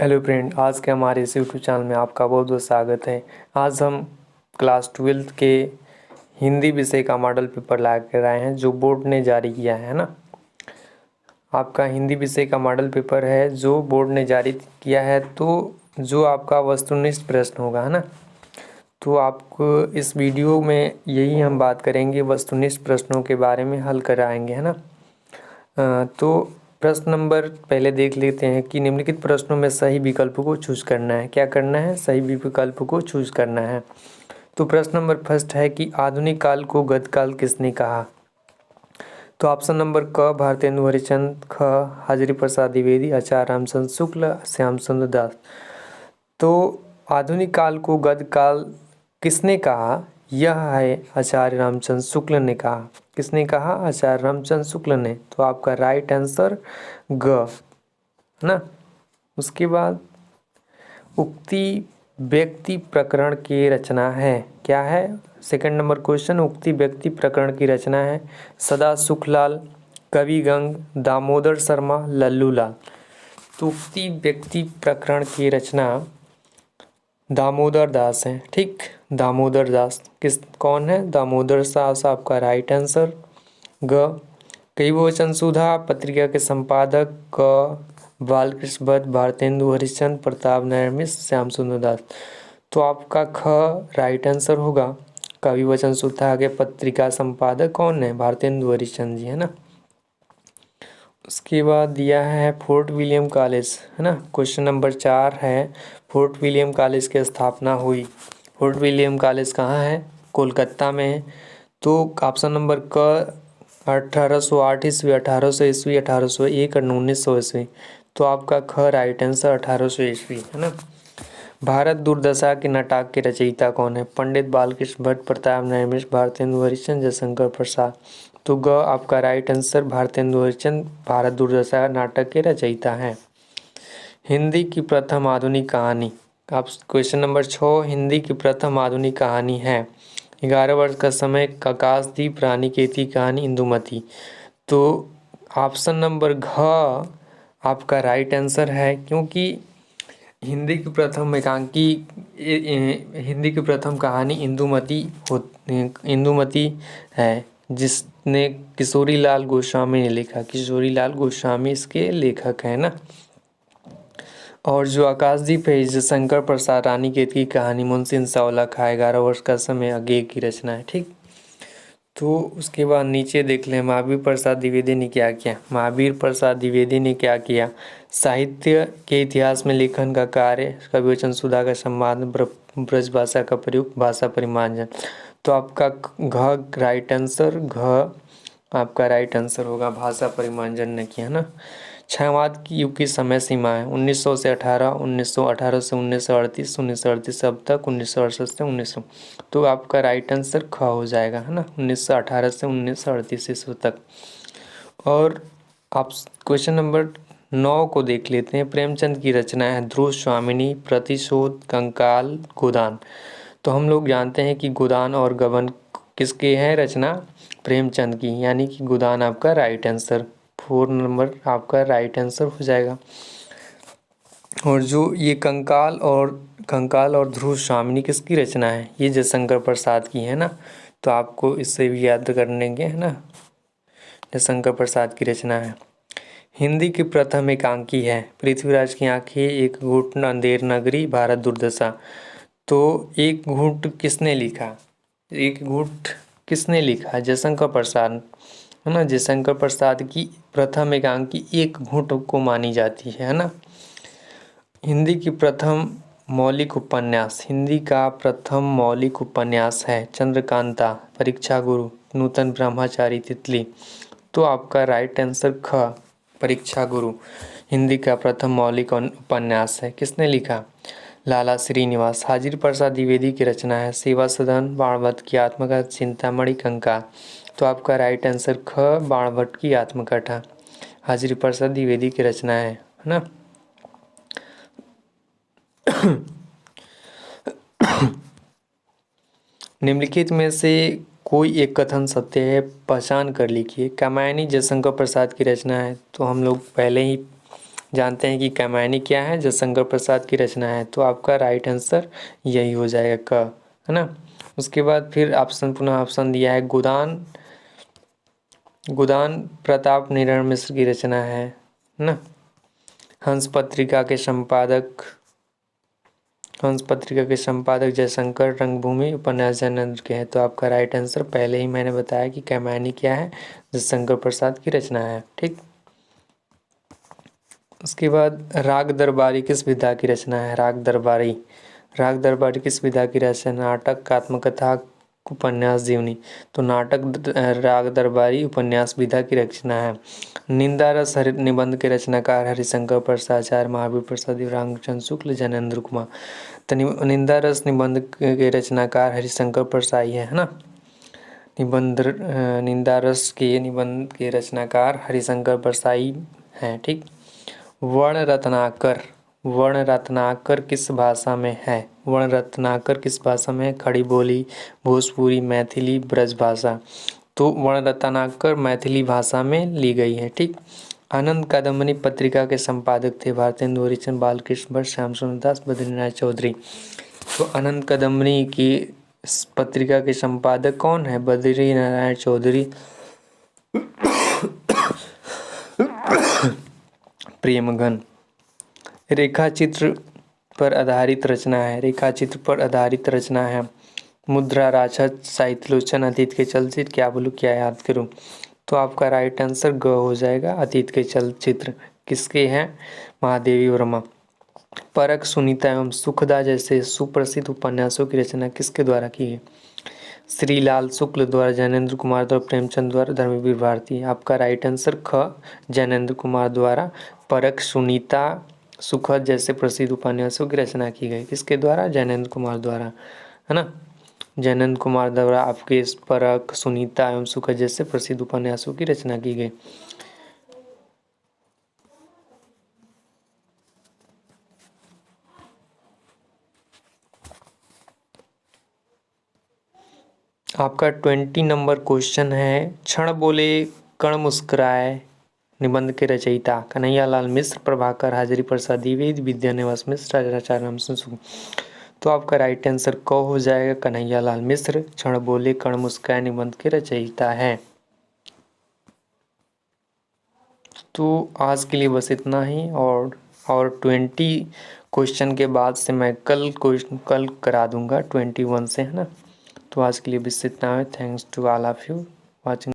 Hello friend, आज के हमारे इस यूट्यूब चैनल में आपका बहुत बहुत स्वागत है। आज हम क्लास 12th के हिंदी विषय का मॉडल पेपर ला कर आए हैं जो बोर्ड ने जारी किया है ना। आपका हिंदी विषय का मॉडल पेपर है जो बोर्ड ने जारी किया है, तो जो आपका वस्तुनिष्ठ प्रश्न होगा है ना। तो आपको इस वीडियो में यही हम बात करेंगे, वस्तुनिष्ठ प्रश्नों के बारे में हल कराएंगे है ना। तो प्रश्न नंबर पहले देख लेते हैं कि निम्नलिखित प्रश्नों में सही विकल्प को चूज करना है। क्या करना है? सही विकल्प को चूज करना है। तो प्रश्न नंबर फर्स्ट है कि आधुनिक काल को गतकाल किसने कहा? तो ऑप्शन नंबर क भारतेंदु हरिश्चंद्र, ख हाजिरी प्रसाद द्विवेदी, आचार्य रामचंद्र शुक्ल, श्याम सुंदर दास। तो आधुनिक काल को गतकाल किसने कहा? यह है आचार्य रामचंद्र शुक्ल ने कहा। किसने कहा? आचार्य रामचंद्र शुक्ल ने। तो आपका राइट आंसर ग ना। उसके बाद उक्ति व्यक्ति प्रकरण की रचना है। क्या है? सेकंड नंबर क्वेश्चन, उक्ति व्यक्ति प्रकरण की रचना है सदा सुखलाल, कवि गंग, दामोदर शर्मा, लल्लू लाल। तो उक्ति व्यक्ति प्रकरण की रचना दामोदर दास है। ठीक, दामोदर दास कौन है? दामोदर दास आपका राइट आंसर ग। कविवचन सुधा पत्रिका के संपादक क बालकृष्ण भट्ट, भारतेंदु हरिश्चंद्र, प्रताप नारायण मिश्र, श्याम सुंदर दास। तो आपका ख राइट आंसर होगा। कविवचन सुधा के पत्रिका संपादक कौन है? भारतेंदु हरिश्चंद्र जी है ना। उसके बाद दिया है फोर्ट विलियम कॉलेज है ना। क्वेश्चन नंबर 4 है फोर्ट विलियम कॉलेज की स्थापना हुई। फोर्ट विलियम कॉलेज कहाँ है? कोलकाता में है। तो ऑप्शन नंबर क 1808 ईस्वी, 1800 ईस्वी, 1801 और 1900 ईस्वी। तो आपका ख राइट आंसर 1800 ईस्वी है ना। भारत दुर्दशा के नाटक के रचयिता कौन है? पंडित बालकृष्ण भट्ट, प्रताप नारायण मिश्र, भारतेंदु हरिश्चंद्र, जयशंकर प्रसाद। तो ग आपका राइट आंसर भारतेंदु हरिश्चंद्र भारत दुर्दशा नाटक के रचयिता हैं। हिंदी की प्रथम आधुनिक कहानी। आप क्वेश्चन नंबर 6 हिंदी की प्रथम आधुनिक कहानी है 11 वर्ष का समय, आकाशदीप, रानी केती कहानी, इंदुमती। तो ऑप्शन नंबर घ आपका राइट आंसर है, क्योंकि हिंदी की प्रथम एकांकी हिंदी की प्रथम कहानी इंदुमती है, जिसने किशोरी लाल गोस्वामी ने लिखा। किशोरी लाल गोस्वामी इसके लेखक हैं ना। और जो आकाशदीप है जयशंकर प्रसाद रानीखेत की कहानी, मुंशी सावला खा 11 वर्ष का समय अज्ञे की रचना है। ठीक, तो उसके बाद नीचे देख लें महावीर प्रसाद द्विवेदी ने क्या किया। महावीर प्रसाद द्विवेदी ने क्या किया? साहित्य के इतिहास में लेखन का कार्य, कविवचन सुधा का संवाद, ब्रज भाषा का प्रयोग, भाषा परिमार्जन। तो आपका घ राइट आंसर, घ आपका राइट आंसर होगा। भाषा परिमार्जन ने किया ना। छायावाद की युग की समय सीमा है 1900 से 18, 1918 से 1938, 1938 अब तक, 1968 से 1900। तो आपका राइट आंसर ख हो जाएगा है ना, 1918 से 1938 ईस्वी तक। और आप क्वेश्चन नंबर 9 को देख लेते हैं। प्रेमचंद की रचना है ध्रुव स्वामिनी, प्रतिशोध, कंकाल, गोदान। तो हम लोग जानते हैं कि गोदान और गबन किसके हैं रचना? प्रेमचंद की, यानी कि गोदान आपका राइट आंसर, 4 नंबर आपका राइट आंसर हो जाएगा। और जो ये कंकाल और ध्रुव स्वामिनी किसकी रचना है? ये जयशंकर प्रसाद की है ना। तो आपको इससे भी याद करने के है ना, जयशंकर प्रसाद की रचना है। हिंदी की प्रथम एकांकी है पृथ्वीराज की आंखें, एक घूंट अंधेर नगरी, भारत दुर्दशा। तो एक घूंट किसने लिखा? एक घूंट किसने लिखा? जयशंकर प्रसाद है ना। जयशंकर प्रसाद की प्रथम एकांकी एक घूंट को मानी जाती है ना। हिंदी की प्रथम मौलिक उपन्यास, हिंदी का प्रथम मौलिक उपन्यास है चंद्रकांता, परीक्षा गुरु, नूतन ब्रह्मचारी, तितली। तो आपका राइट आंसर ख परीक्षा गुरु हिंदी का प्रथम मौलिक उपन्यास है। किसने लिखा? लाला श्रीनिवास। हाजिर प्रसाद द्विवेदी की रचना है सेवा सदन, बाणभट्ट की आत्मकथा, चिंतामणि, कंकाल। तो आपका राइट आंसर ख बाणभट्ट की आत्मकथा हाजिर प्रसाद द्विवेदी की रचना है ना। निम्नलिखित में से कोई एक कथन सत्य है, पहचान कर लिखिए। कामायनी जयशंकर प्रसाद की रचना है, तो हम लोग पहले ही जानते हैं कि कैमायनी क्या है, जयशंकर प्रसाद की रचना है। तो आपका राइट आंसर यही हो जाएगा क, है ना। उसके बाद फिर पुनः ऑप्शन दिया है गोदान। गोदान प्रताप नारायण मिश्र की रचना है ना। हंस पत्रिका के संपादक जयशंकर, रंगभूमि उपन्यास जैनेंद्र के हैं। तो आपका राइट आंसर पहले ही मैंने बताया कि कैमायनी क्या है, जयशंकर प्रसाद की रचना है। ठीक। उसके बाद राग दरबारी किस विधा की रचना है। राग दरबारी किस विधा की रचना, नाटक, आत्मकथा, उपन्यास, जीवनी। तो नाटक राग दरबारी उपन्यास विधा की रचना है। निंदा रस निबंध के रचनाकार हरिशंकर प्रसाद, महावीर प्रसाद, रामचंद्र शुक्ल, जैनेंद्र कुमार। तो निंदा रस निबंध के रचनाकार हरिशंकर प्रसाद है ना। निंदा रस के निबंध के रचनाकार हरिशंकर प्रसाद हैं। ठीक। वर्ण रत्नाकर किस भाषा में है। वर्ण रत्नाकर किस भाषा में है, खड़ी बोली, भोजपुरी, मैथिली, ब्रजभाषा। तो वर्ण रत्नाकर मैथिली भाषा में ली गई है। ठीक। आनंद कादम्बनी पत्रिका के संपादक थे भारतेंदु हरिश्चंद्र, बालकृष्ण भट्ट, श्याम सुंदर दास, बद्रीनाथ चौधरी। तो आनंद कादम्बनी की पत्रिका के संपादक कौन है, बद्रीनारायण चौधरी। प्रेमघन रेखा चित्र पर आधारित रचना है। मुद्रा, राक्षस, साहित्यलोचन, अतीत के चलचित्र, क्या बोलूं क्या याद करूं। तो आपका राइट आंसर ग हो जाएगा। अतीत के चलचित्र किसके हैं, महादेवी वर्मा। परख, सुनीता एवं सुखदा जैसे सुप्रसिद्ध उपन्यासों की रचना किसके द्वारा की है। श्रीलाल शुक्ल द्वारा, ज्ञानेंद्र कुमार द्वारा, प्रेमचंद द्वारा, धर्मवीर भारती। आपका राइट आंसर ख, ज्ञानेंद्र कुमार द्वारा परख, सुनीता, सुखद जैसे प्रसिद्ध उपन्यासों की रचना की गई। किसके द्वारा, ज्ञानेंद्र कुमार द्वारा, है ना। ज्ञानेंद्र कुमार द्वारा आपके इस परख, सुनीता एवं सुखद जैसे प्रसिद्ध उपन्यासों की रचना की गई। आपका 20 नंबर क्वेश्चन है, क्षण बोले कण मुस्कुराए निबंध के रचयिता कन्हैयालाल मिश्र, प्रभाकर, हाजरी प्रसाद द्विवेदी, विद्यानिवास मिश्र, आचार्य रामचंद्र शुक्ल। तो आपका राइट आंसर क हो जाएगा, कन्हैयालाल मिश्र क्षण बोले कण मुस्कुराए निबंध के रचयिता है। तो आज के लिए बस इतना ही, और 20 क्वेश्चन के बाद से मैं कल करा दूंगा 21 से, है ना। तो आज के लिए बस इतना है। Thanks to all of you watching.